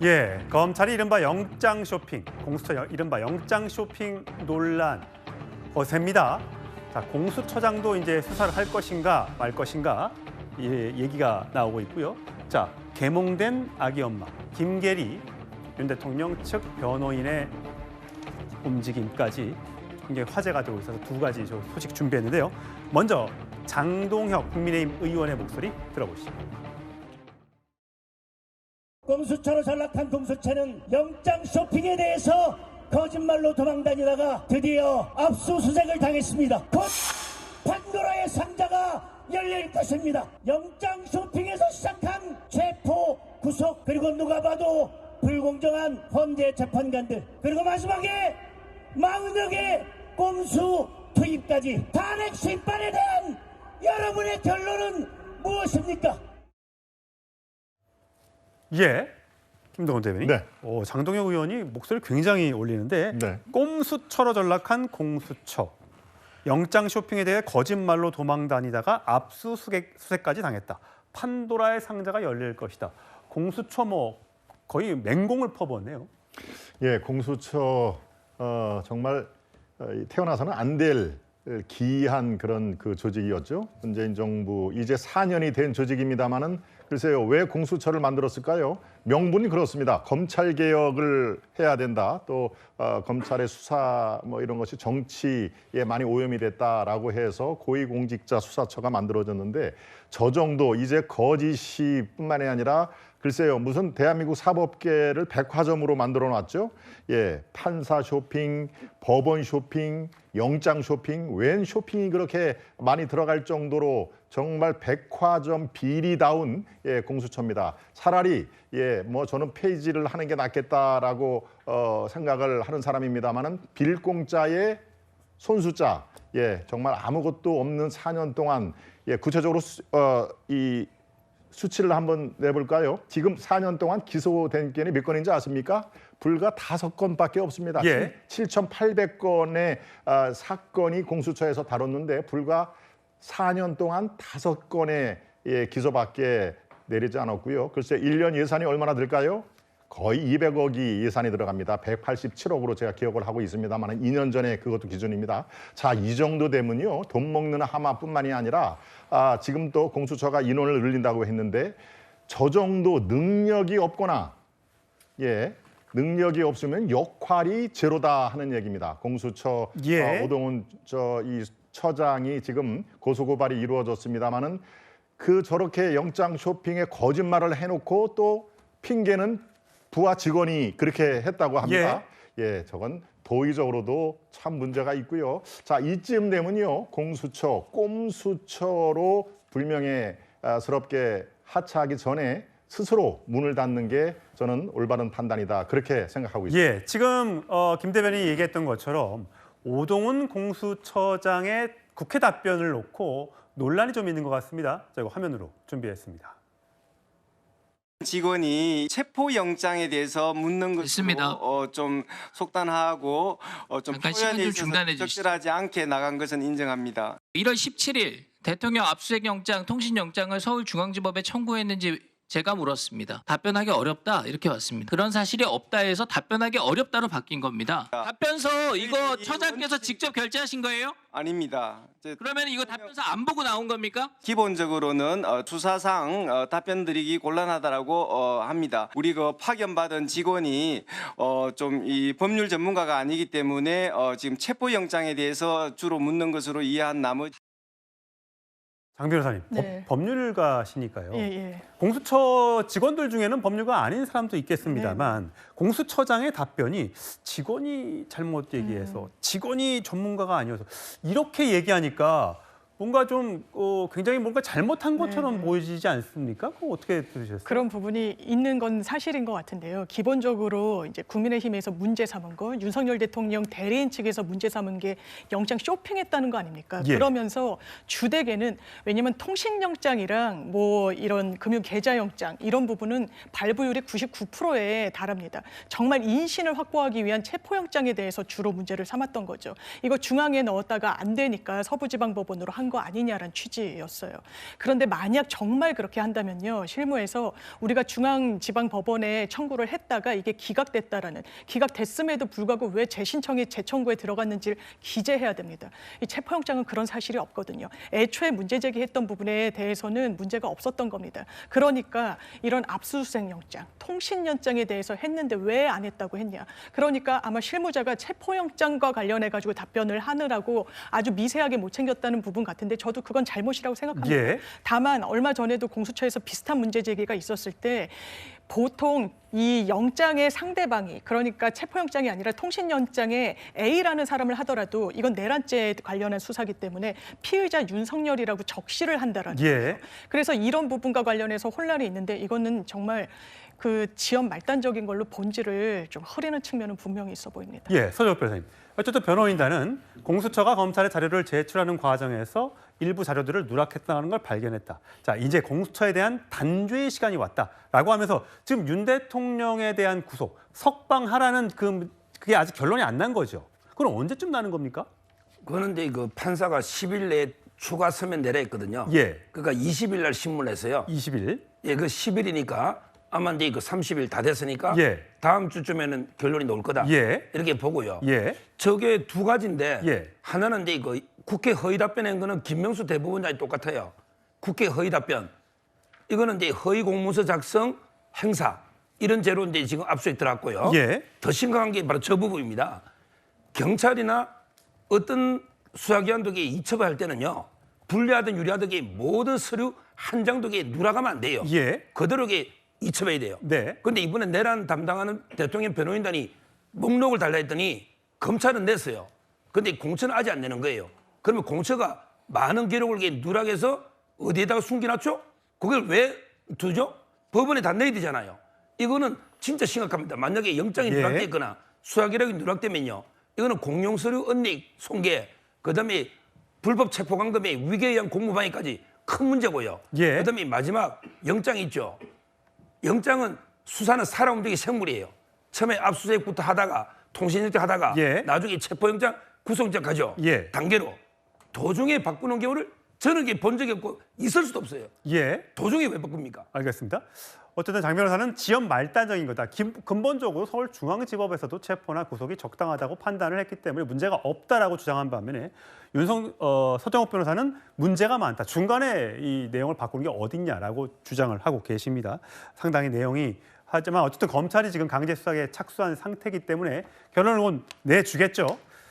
예, 검찰이 이른바 영장 쇼핑, 공수처 이른바 영장 쇼핑 논란 거셉니다. 자, 공수처장도 이제 수사를 할 것인가 말 것인가 얘기가 나오고 있고요. 자, 개몽된 아기 엄마 김계리 윤 대통령 측 변호인의 움직임까지 굉장히 화제가 되고 있어서 두 가지 소식 준비했는데요. 먼저 장동혁 국민의힘 의원의 목소리 들어보시죠. 공수처로 전락한 공수처는 영장 쇼핑에 대해서 거짓말로 도망다니다가 드디어 압수수색을 당했습니다. 곧 판도라의 상자가 열릴 것입니다. 영장 쇼핑에서 시작한 체포, 구속, 그리고 누가 봐도 불공정한 헌재 재판관들, 그리고 마지막에 40여 개 꼼수 투입까지 탄핵 심판에 대한 여러분의 결론은 무엇입니까? 예, 김동원 대변인. 네. 장동혁 의원이 목소리를 굉장히 올리는데 네. 꼼수처로 전락한 공수처. 영장 쇼핑에 대해 거짓말로 도망다니다가 압수수색까지 당했다. 판도라의 상자가 열릴 것이다. 공수처 거의 맹공을 퍼부었네요. 예, 공수처 정말 태어나서는 안 될 기이한 그런 그 조직이었죠. 문재인 정부 이제 4년이 된 조직입니다마는 글쎄요, 왜 공수처를 만들었을까요? 명분이 그렇습니다. 검찰 개혁을 해야 된다. 또 검찰의 수사 이런 것이 정치에 많이 오염이 됐다라고 해서 고위공직자 수사처가 만들어졌는데 저 정도 이제 거짓이뿐만이 아니라 글쎄요, 무슨 대한민국 사법계를 백화점으로 만들어 놨죠. 예, 판사 쇼핑, 법원 쇼핑, 영장 쇼핑, 웬 쇼핑이 그렇게 많이 들어갈 정도로 정말 백화점 비리다운 공수처입니다. 차라리 저는 폐지를 하는 게 낫겠다라고 생각을 하는 사람입니다만은 빌공짜의 손수자, 정말 아무것도 없는 4년 동안 구체적으로 이 수치를 한번 내볼까요? 지금 4년 동안 기소된 건이 몇 건인지 아십니까? 불과 5건밖에 없습니다. 예. 7,800건의 사건이 공수처에서 다뤘는데 불과 4년 동안 5건의 기소밖에 내리지 않았고요. 글쎄 1년 예산이 얼마나 들까요? 거의 200억이 예산이 들어갑니다. 187억으로 제가 기억을 하고 있습니다만 2년 전에 그것도 기준입니다. 자, 이 정도 되면요. 돈 먹는 하마뿐만이 아니라 지금 또 공수처가 인원을 늘린다고 했는데 저 정도 능력이 없거나 능력이 없으면 역할이 제로다 하는 얘기입니다. 공수처 오동훈 이 처장이 지금 고소고발이 이루어졌습니다마는 저렇게 영장 쇼핑에 거짓말을 해놓고 또 핑계는 부하 직원이 그렇게 했다고 합니다. 저건 도의적으로도 참 문제가 있고요. 자, 이쯤 되면요. 공수처, 꼼수처로 불명예스럽게 하차하기 전에 스스로 문을 닫는 게 저는 올바른 판단이다. 그렇게 생각하고 있습니다. 예, 지금 김 대변인이 얘기했던 것처럼 오동훈 공수처장의 국회 답변을 놓고 논란이 좀 있는 것 같습니다. 저희가 화면으로 준비했습니다. 직원이 체포영장에 대해서 묻는 것으로 좀 속단하고 좀 표현에 있어서 적절하지 않게 나간 것은 인정합니다. 1월 17일 대통령 압수수색영장, 통신영장을 서울중앙지법에 청구했는지 제가 물었습니다. 답변하기 어렵다 이렇게 왔습니다. 그런 사실이 없다 해서 답변하기 어렵다로 바뀐 겁니다. 답변서 이거 처장께서 직접 결제하신 거예요? 아닙니다. 그러면 이거 답변서 안 보고 나온 겁니까? 기본적으로는 수사상 답변 드리기 곤란하다라고 합니다. 우리 파견받은 직원이 좀 이 법률 전문가가 아니기 때문에 지금 체포영장에 대해서 주로 묻는 것으로 이해한 나머지. 장 변호사님, 네. 법률가시니까요. 예. 공수처 직원들 중에는 법률가 아닌 사람도 있겠습니다만 공수처장의 답변이 직원이 잘못 얘기해서 직원이 전문가가 아니어서 이렇게 얘기하니까 뭔가 좀 굉장히 뭔가 잘못한 것처럼 보이지 않습니까? 그거 어떻게 들으셨어요? 그런 부분이 있는 건 사실인 것 같은데요. 기본적으로 이제 국민의힘에서 문제 삼은 거, 윤석열 대통령 대리인 측에서 문제 삼은 게 영장 쇼핑했다는 거 아닙니까? 그러면서 주되게는 왜냐하면 통신영장이랑 이런 금융계좌영장 이런 부분은 발부율이 99%에 달합니다. 정말 인신을 확보하기 위한 체포영장에 대해서 주로 문제를 삼았던 거죠. 이거 중앙에 넣었다가 안 되니까 서부지방법원으로 한 거 아니냐라는 취지였어요. 그런데 만약 정말 그렇게 한다면요, 실무에서 우리가 중앙지방법원에 청구를 했다가 이게 기각됐음에도 불구하고 왜 재신청이 재청구에 들어갔는지를 기재해야 됩니다. 이 체포영장은 그런 사실이 없거든요. 애초에 문제 제기했던 부분에 대해서는 문제가 없었던 겁니다. 그러니까 이런 압수수색 영장, 통신영장에 대해서 했는데 왜 안 했다고 했냐. 그러니까 아마 실무자가 체포영장과 관련해 가지고 답변을 하느라고 아주 미세하게 못 챙겼다는 부분 같은데 저도 그건 잘못이라고 생각합니다. 예. 다만 얼마 전에도 공수처에서 비슷한 문제 제기가 있었을 때 보통 이 영장의 상대방이, 그러니까 체포영장이 아니라 통신영장에 A라는 사람을 하더라도 이건 내란죄에 관련한 수사기 때문에 피의자 윤석열이라고 적시를 한다라는 예. 거예요. 그래서 이런 부분과 관련해서 혼란이 있는데 이거는 정말 그 지연 말단적인 걸로 본질을 좀 흐리는 측면은 분명히 있어 보입니다. 예, 서정욱 변호사님. 어쨌든 변호인단은 공수처가 검찰에 자료를 제출하는 과정에서 일부 자료들을 누락했다는 걸 발견했다. 자, 이제 공수처에 대한 단죄의 시간이 왔다라고 하면서 지금 윤 대통령에 대한 구속, 석방하라는 그게 아직 결론이 안 난 거죠. 그럼 언제쯤 나는 겁니까? 그거는 이제 그 판사가 10일 내에 추가 서면 내라 했거든요. 예. 그러니까 20일 날 신문에서요. 20일. 예, 그 10일이니까 아마 이제 그 30일 다 됐으니까 예. 다음 주쯤에는 결론이 나올 거다. 예. 이렇게 보고요. 예. 저게 두 가지인데 예. 하나는 이제 그 국회 허위 답변한 거는 김명수 대법원장이 똑같아요. 국회 허위 답변. 이거는 이제 허위 공문서 작성, 행사 이런 죄로 이제 지금 압수수색 들어갔고요. 예. 더 심각한 게 바로 저 부분입니다. 경찰이나 어떤 수사기관도 이첩할 때는요. 불리하든 유리하든 모든 서류 한 장도 누락하면 안 돼요. 예. 그대로 이첩해야 돼요. 네. 그런데 이번에 내란 담당하는 대통령 변호인단이 목록을 달라 했더니 검찰은 냈어요. 그런데 공처는 아직 안 내는 거예요. 그러면 공처가 많은 기록을 누락해서 어디에다가 숨겨놨죠? 그걸 왜 두죠? 법원에 다 내야 되잖아요. 이거는 진짜 심각합니다. 만약에 영장이 예. 누락됐거나 수사 기록이 누락되면요. 이거는 공용서류 은닉, 손괴, 그다음에 불법 체포감금의 위계에 의한 공무방해까지 큰 문제고요. 예. 그다음에 마지막 영장이 있죠. 영장은 수사는 살아 움직이는 생물이에요. 처음에 압수수색부터 하다가 통신영장 하다가 예. 나중에 체포영장, 구속영장 가죠. 예. 단계로. 도중에 바꾸는 경우를 저는 본 적이 없고 있을 수도 없어요. 예. 도중에 왜 바꿉니까? 알겠습니다. 어쨌든 장 변호사는 지연 말단적인 거다. 근본적으로 서울중앙지법에서도 체포나 구속이 적당하다고 판단을 했기 때문에 문제가 없다라고 주장한 반면에 서정욱 변호사는 문제가 많다. 중간에 이 내용을 바꾸는 게 어딨냐라고 주장을 하고 계십니다. 상당히 내용이 하지만 어쨌든 검찰이 지금 강제 수사에 착수한 상태이기 때문에 결론을 내주겠죠.